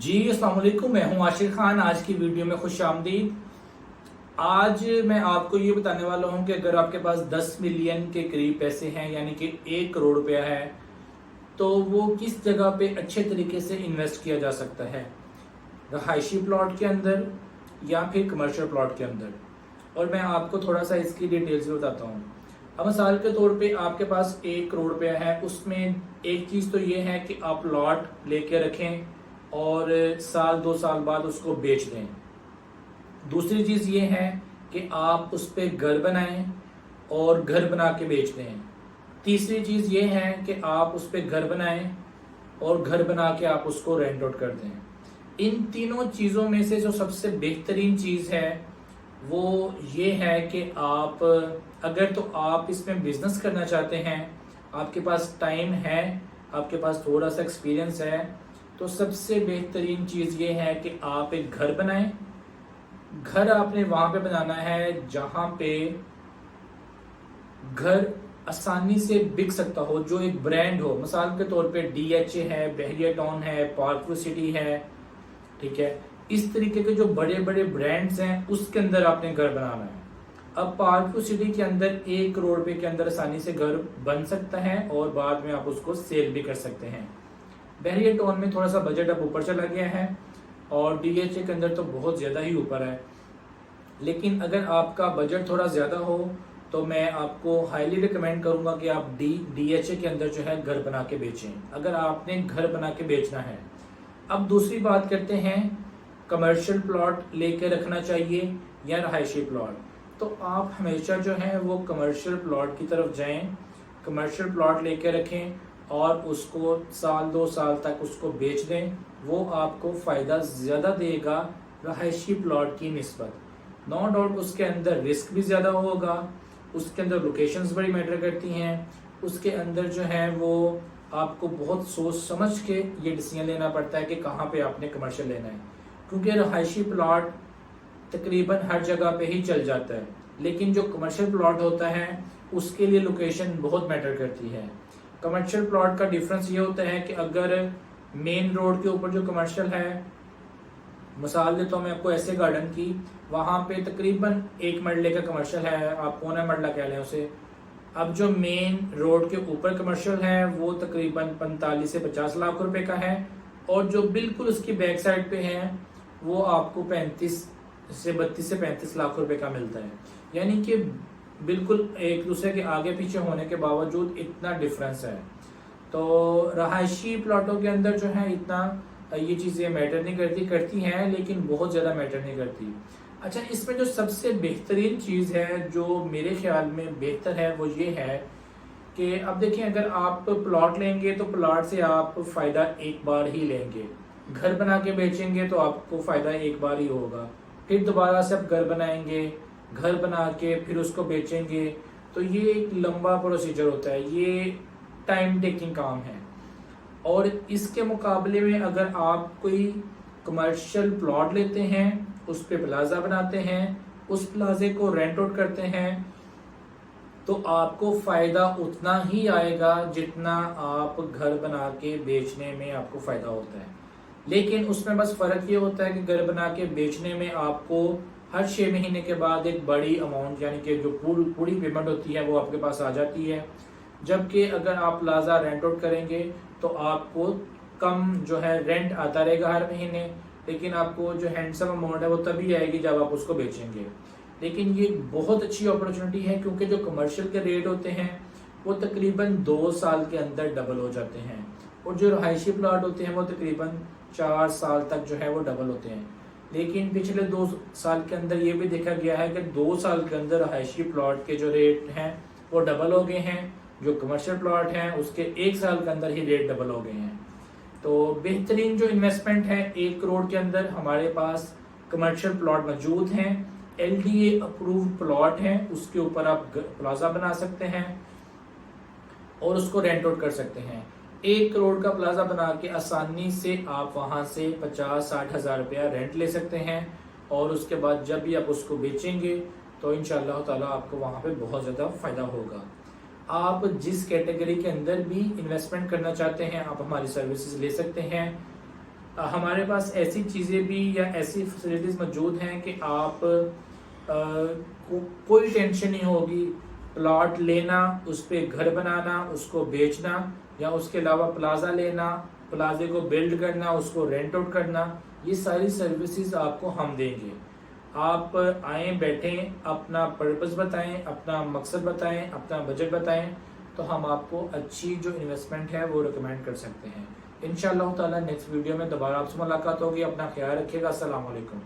जी अस्सलाम वालेकुम, मैं हूं आशिर खान। आज की वीडियो में खुश आमदीद। आज मैं आपको ये बताने वाला हूं कि अगर आपके पास 10 मिलियन के करीब पैसे हैं, यानी कि 1 करोड़ रुपया है, तो वो किस जगह पे अच्छे तरीके से इन्वेस्ट किया जा सकता है, रहायशी प्लॉट के अंदर या फिर कमर्शियल प्लॉट के अंदर। और मैं आपको थोड़ा सा इसकी डिटेल्स भी बताता हूँ। अब मिसाल के तौर पे आपके पास 1 करोड़ रुपया है, उसमें एक चीज़ तो ये है कि आप लॉट लेके रखें और साल 2 साल बाद उसको बेच दें। दूसरी चीज़ ये है कि आप उस पर घर बनाएं और घर बना के बेच दें। तीसरी चीज़ ये है कि आप उस पर घर बनाएं और घर बना के आप उसको रेंट आउट कर दें। इन तीनों चीज़ों में से जो सबसे बेहतरीन चीज़ है वो ये है कि आप अगर तो आप इसमें बिजनेस करना चाहते हैं, आपके पास टाइम है, आपके पास थोड़ा सा एक्सपीरियंस है, तो सबसे बेहतरीन चीज़ ये है कि आप एक घर बनाएं। घर आपने वहाँ पे बनाना है जहाँ पे घर आसानी से बिक सकता हो, जो एक ब्रांड हो। मिसाल के तौर पे DHA है, बहरिया टाउन है, पार्कव्यू सिटी है, ठीक है। इस तरीके के जो बड़े बड़े ब्रांड्स हैं उसके अंदर आपने घर बनाना है। अब पार्कव्यू सिटी के अंदर 1 करोड़ रुपए के अंदर आसानी से घर बन सकता है और बाद में आप उसको सेल भी कर सकते हैं। बहरिया टाउन में थोड़ा सा बजट अब ऊपर चला गया है और DHA के अंदर तो बहुत ज़्यादा ही ऊपर है। लेकिन अगर आपका बजट थोड़ा ज़्यादा हो तो मैं आपको हाईली रिकमेंड करूंगा कि आप DHA के अंदर जो है घर बना के बेचें, अगर आपने घर बना के बेचना है। अब दूसरी बात करते हैं, कमर्शियल प्लॉट लेके रखना चाहिए या रहायशी प्लॉट। तो आप हमेशा जो है वो कमर्शियल प्लॉट की तरफ जाएं, कमर्शियल प्लॉट लेके रखें और उसको साल 2 साल तक उसको बेच दें। वो आपको फ़ायदा ज़्यादा देगा रहायशी प्लॉट की निस्बत। नो डाउट उसके अंदर रिस्क भी ज़्यादा होगा, उसके अंदर लोकेशंस बड़ी मैटर करती हैं, उसके अंदर जो है वो आपको बहुत सोच समझ के ये डिसीजन लेना पड़ता है कि कहाँ पे आपने कमर्शियल लेना है, क्योंकि रहायशी प्लॉट तकरीबन हर जगह पे ही चल जाता है। लेकिन जो कमर्शियल प्लॉट होता है उसके लिए लोकेशन बहुत मैटर करती है। कमर्शियल प्लॉट का डिफरेंस ये होता है कि अगर मेन रोड के ऊपर जो कमर्शियल है, मिसाल देता हूँ मैं आपको ऐसे गार्डन की, वहाँ पे तकरीबन 1 मरले का कमर्शियल है, आप पौना मरला कह लें उसे। अब जो मेन रोड के ऊपर कमर्शियल है वो तकरीबन 45 से 50 लाख रुपए का है, और जो बिल्कुल उसकी बैक साइड पे है वो आपको 32 से 35 लाख रुपए का मिलता है। यानी कि बिल्कुल एक दूसरे के आगे पीछे होने के बावजूद इतना डिफरेंस है। तो रहायशी प्लॉटों के अंदर जो है इतना ये चीज़ें मैटर नहीं करती हैं, लेकिन बहुत ज़्यादा मैटर नहीं करती। अच्छा, इसमें जो सबसे बेहतरीन चीज़ है जो मेरे ख्याल में बेहतर है वो ये है कि अब देखिए, अगर आप प्लॉट लेंगे तो प्लॉट से आप फ़ायदा एक बार ही लेंगे, घर बना के बेचेंगे तो आपको फ़ायदा एक बार ही होगा, फिर दोबारा से आप घर बनाएंगे, घर बना के फिर उसको बेचेंगे, तो ये एक लंबा प्रोसीजर होता है, ये टाइम टेकिंग काम है। और इसके मुकाबले में अगर आप कोई कमर्शियल प्लॉट लेते हैं, उस पे प्लाजा बनाते हैं, उस प्लाजे को रेंट आउट करते हैं, तो आपको फ़ायदा उतना ही आएगा जितना आप घर बना के बेचने में आपको फ़ायदा होता है। लेकिन उसमें बस फ़र्क ये होता है कि घर बना के बेचने में आपको हर 6 महीने के बाद एक बड़ी अमाउंट, यानी कि जो पूरी पेमेंट होती है वो आपके पास आ जाती है। जबकि अगर आप प्लाजा रेंट आउट करेंगे तो आपको कम जो है रेंट आता रहेगा हर महीने, लेकिन आपको जो हैंडसम अमाउंट है वो तभी आएगी जब आप उसको बेचेंगे। लेकिन ये बहुत अच्छी अपॉर्चुनिटी है, क्योंकि जो कमर्शियल के रेट होते हैं वो तकरीबन 2 साल के अंदर डबल हो जाते हैं, और जो रहायशी प्लॉट होते हैं वो तकरीबन 4 साल तक जो है वो डबल होते हैं। लेकिन पिछले 2 साल के अंदर ये भी देखा गया है कि 2 साल के अंदर रहायशी प्लॉट के जो रेट हैं वो डबल हो गए हैं, जो कमर्शियल प्लॉट हैं उसके 1 साल के अंदर ही रेट डबल हो गए हैं। तो बेहतरीन जो इन्वेस्टमेंट है, 1 करोड़ के अंदर हमारे पास कमर्शियल प्लॉट मौजूद हैं, LDA अप्रूव्ड प्लॉट है, उसके ऊपर आप प्लाजा बना सकते हैं और उसको रेंट आउट कर सकते हैं। 1 करोड़ का प्लाजा बना के आसानी से आप वहां से 50-60 हज़ार रुपया रेंट ले सकते हैं, और उसके बाद जब भी आप उसको बेचेंगे तो इंशाअल्लाह ताला आपको वहां पे बहुत ज़्यादा फ़ायदा होगा। आप जिस कैटेगरी के अंदर भी इन्वेस्टमेंट करना चाहते हैं आप हमारी सर्विसेज ले सकते हैं। ہمارے پاس ایسی چیزیں بھی یا ایسی فیسلٹیز موجود ہیں کہ آپ کوئی ٹینشن نہیں ہوگی، پلاٹ لینا، اس پہ گھر بنانا، اس کو بیچنا، یا اس کے علاوہ پلازا لینا، پلازے کو بلڈ کرنا، اس کو رینٹ آؤٹ کرنا، یہ ساری سروسز آپ کو ہم دیں گے۔ آپ آئیں، بیٹھیں، اپنا پرپس بتائیں، اپنا مقصد بتائیں، اپنا بجٹ بتائیں، تو ہم آپ کو اچھی جو انویسٹمنٹ ہے وہ ریکمینڈ کر سکتے ہیں۔ انشاءاللہ تعالی نیکسٹ ویڈیو میں دوبارہ آپ سے ملاقات ہوگی۔ اپنا خیال رکھیے گا۔ السلام علیکم۔